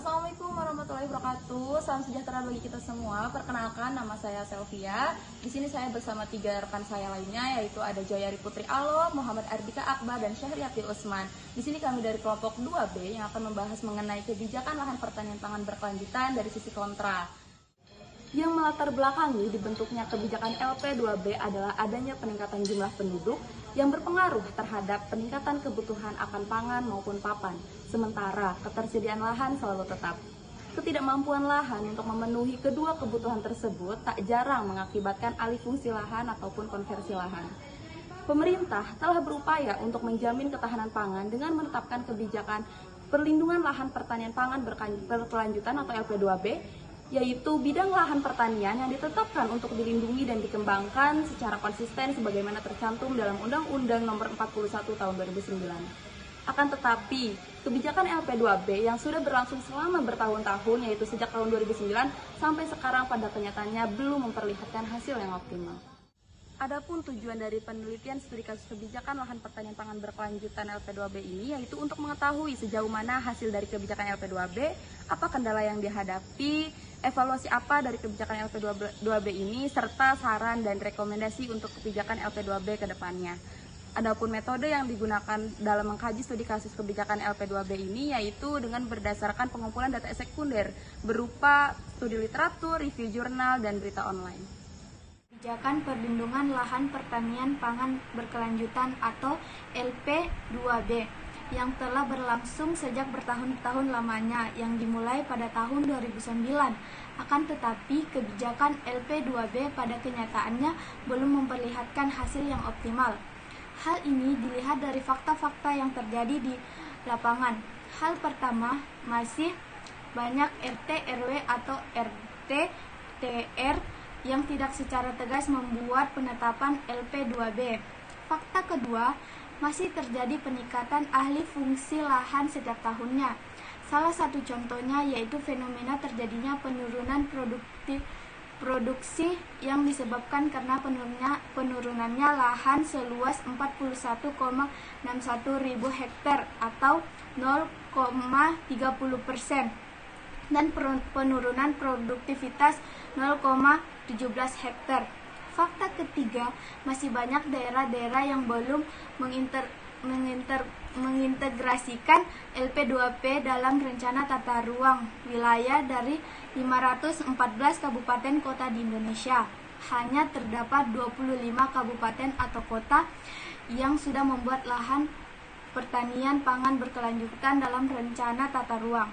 Assalamualaikum warahmatullahi wabarakatuh. Salam sejahtera bagi kita semua. Perkenalkan, nama saya Selvia. Di sini saya bersama 3 rekan saya lainnya, yaitu ada Joyari Putri Alo, Muhammad Ardika Akbar, dan Syahriati Usman. Di sini kami dari kelompok 2B yang akan membahas mengenai kebijakan lahan pertanian pangan berkelanjutan dari sisi kontra. Yang melatar belakangi dibentuknya kebijakan LP2B adalah adanya peningkatan jumlah penduduk yang berpengaruh terhadap peningkatan kebutuhan akan pangan maupun papan, sementara ketersediaan lahan selalu tetap. Ketidakmampuan lahan untuk memenuhi kedua kebutuhan tersebut tak jarang mengakibatkan alih fungsi lahan ataupun konversi lahan. Pemerintah telah berupaya untuk menjamin ketahanan pangan dengan menetapkan kebijakan perlindungan lahan pertanian pangan berkelanjutan atau LP2B, yaitu bidang lahan pertanian yang ditetapkan untuk dilindungi dan dikembangkan secara konsisten sebagaimana tercantum dalam Undang-Undang Nomor 41 Tahun 2009. Akan tetapi, kebijakan LP2B yang sudah berlangsung selama bertahun-tahun, yaitu sejak tahun 2009 sampai sekarang pada kenyataannya belum memperlihatkan hasil yang optimal. Adapun tujuan dari penelitian studi kasus kebijakan lahan pertanian pangan berkelanjutan LP2B ini yaitu untuk mengetahui sejauh mana hasil dari kebijakan LP2B, apa kendala yang dihadapi, evaluasi apa dari kebijakan LP2B ini, serta saran dan rekomendasi untuk kebijakan LP2B ke depannya. Adapun metode yang digunakan dalam mengkaji studi kasus kebijakan LP2B ini yaitu dengan berdasarkan pengumpulan data sekunder berupa studi literatur, review jurnal, dan berita online. Kebijakan Perlindungan Lahan Pertanian Pangan Berkelanjutan atau LP2B yang telah berlangsung sejak bertahun-tahun lamanya yang dimulai pada tahun 2009. Akan tetapi kebijakan LP2B pada kenyataannya belum memperlihatkan hasil yang optimal. Hal ini dilihat dari fakta-fakta yang terjadi di lapangan. Hal pertama, masih banyak RT, RW atau RT, TR yang tidak secara tegas membuat penetapan LP2B. Fakta kedua, masih terjadi peningkatan alih fungsi lahan setiap tahunnya. Salah satu contohnya yaitu fenomena terjadinya penurunan produksi yang disebabkan karena penurunannya lahan seluas 41,61 ribu hektar atau 0,30% dan penurunan produktivitas 0,17 hektar. Fakta ketiga, masih banyak daerah-daerah yang belum mengintegrasikan LP2B dalam rencana tata ruang wilayah dari 514 kabupaten kota di Indonesia. Hanya terdapat 25 kabupaten atau kota yang sudah membuat lahan pertanian pangan berkelanjutan dalam rencana tata ruang.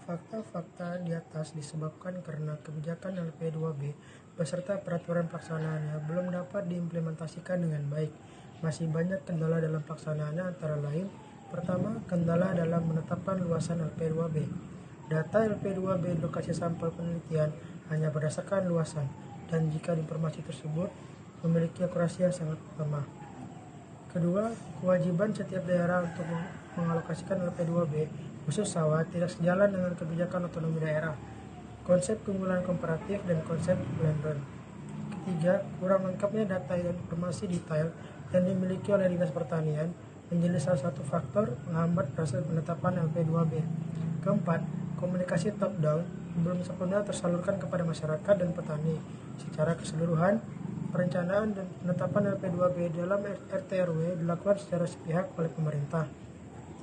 Fakta-fakta di atas disebabkan karena kebijakan LP2B beserta peraturan pelaksanaannya belum dapat diimplementasikan dengan baik. Masih banyak kendala dalam pelaksanaannya, antara lain: pertama, kendala dalam menetapkan luasan LP2B. Data LP2B lokasi sampel penelitian hanya berdasarkan luasan, dan jika informasi tersebut memiliki akurasi yang sangat lemah. Kedua, kewajiban setiap daerah untuk mengalokasikan LP2B khusus sawah tidak sejalan dengan kebijakan otonomi daerah, konsep keunggulan komparatif, dan konsep land run. Ketiga, kurang lengkapnya data dan informasi detail yang dimiliki oleh Dinas Pertanian menjadi salah satu faktor penghambat proses penetapan LP2B. Keempat, komunikasi top down belum sepenuhnya tersalurkan kepada masyarakat dan petani. Secara keseluruhan, perencanaan dan penetapan LP2B dalam RT/RW dilakukan secara sepihak oleh pemerintah,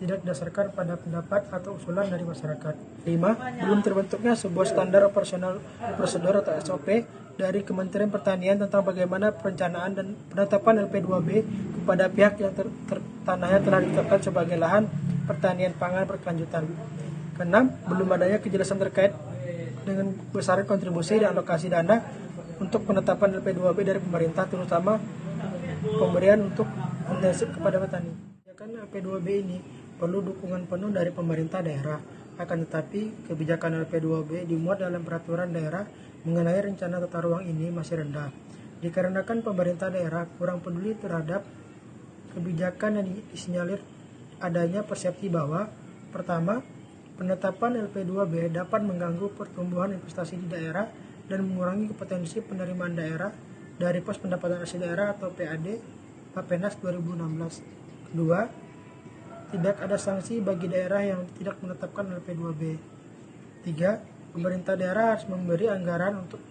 tidak didasarkan pada pendapat atau usulan dari masyarakat. 5. Belum terbentuknya sebuah standar operasional prosedur atau SOP dari Kementerian Pertanian tentang bagaimana perencanaan dan penetapan LP2B kepada pihak yang tanahnya telah ditetapkan sebagai lahan pertanian pangan berkelanjutan. 6. Belum adanya kejelasan terkait dengan besaran kontribusi dan alokasi dana untuk penetapan LP2B dari pemerintah, terutama pemberian untuk intensif kepada petani. Kebijakan LP2B ini perlu dukungan penuh dari pemerintah daerah. Akan tetapi, kebijakan LP2B dimuat dalam peraturan daerah mengenai rencana tata ruang ini masih rendah, dikarenakan pemerintah daerah kurang peduli terhadap kebijakan yang disinyalir adanya persepsi bahwa: pertama, penetapan LP2B dapat mengganggu pertumbuhan investasi di daerah dan mengurangi potensi penerimaan daerah dari pos pendapatan asli daerah atau PAD Bappenas 2016. Kedua, Tidak ada sanksi bagi daerah yang tidak menetapkan LP2B. 3. Pemerintah daerah harus memberi anggaran untuk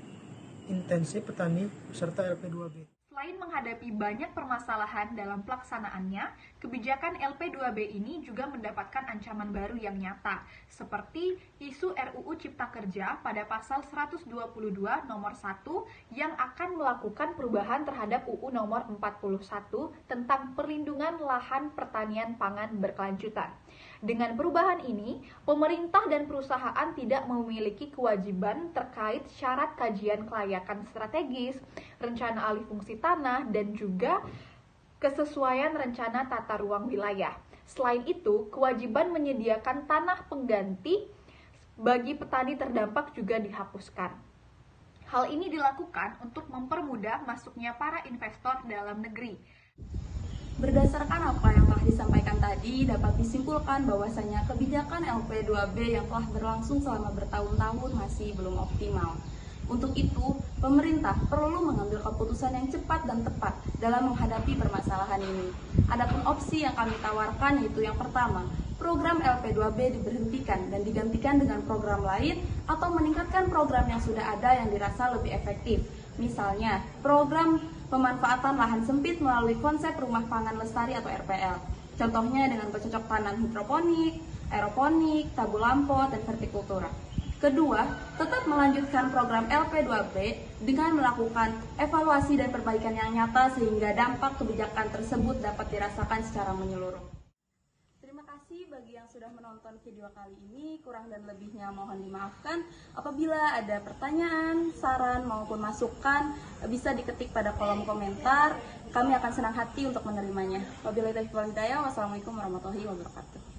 intensi petani beserta LP2B. Selain menghadapi banyak permasalahan dalam pelaksanaannya, kebijakan LP2B ini juga mendapatkan ancaman baru yang nyata, seperti isu RUU Cipta Kerja pada pasal 122 nomor 1 yang akan melakukan perubahan terhadap UU nomor 41 tentang perlindungan lahan pertanian pangan berkelanjutan. Dengan perubahan ini, pemerintah dan perusahaan tidak memiliki kewajiban terkait syarat kajian kelayakan strategis, rencana alih fungsi tanah, dan juga kesesuaian rencana tata ruang wilayah. Selain itu, kewajiban menyediakan tanah pengganti bagi petani terdampak juga dihapuskan. Hal ini dilakukan untuk mempermudah masuknya para investor dalam negeri. Berdasarkan apa yang telah disampaikan tadi, dapat disimpulkan bahwasanya kebijakan LP2B yang telah berlangsung selama bertahun-tahun masih belum optimal. Untuk itu, pemerintah perlu mengambil keputusan yang cepat dan tepat dalam menghadapi permasalahan ini. Adapun opsi yang kami tawarkan yaitu yang pertama, program LP2B diberhentikan dan digantikan dengan program lain atau meningkatkan program yang sudah ada yang dirasa lebih efektif. Misalnya, program pemanfaatan lahan sempit melalui konsep rumah pangan lestari atau RPL. Contohnya dengan bercocok tanam hidroponik, aeroponik, tabulampot, dan vertikultura. Kedua, tetap melanjutkan program LP2B dengan melakukan evaluasi dan perbaikan yang nyata sehingga dampak kebijakan tersebut dapat dirasakan secara menyeluruh. Terima kasih bagi yang sudah menonton video kali ini, kurang dan lebihnya mohon dimaafkan. Apabila ada pertanyaan, saran maupun masukan bisa diketik pada kolom komentar. Kami akan senang hati untuk menerimanya. Wabillahi taufiq wal hidayah. Wassalamualaikum warahmatullahi wabarakatuh.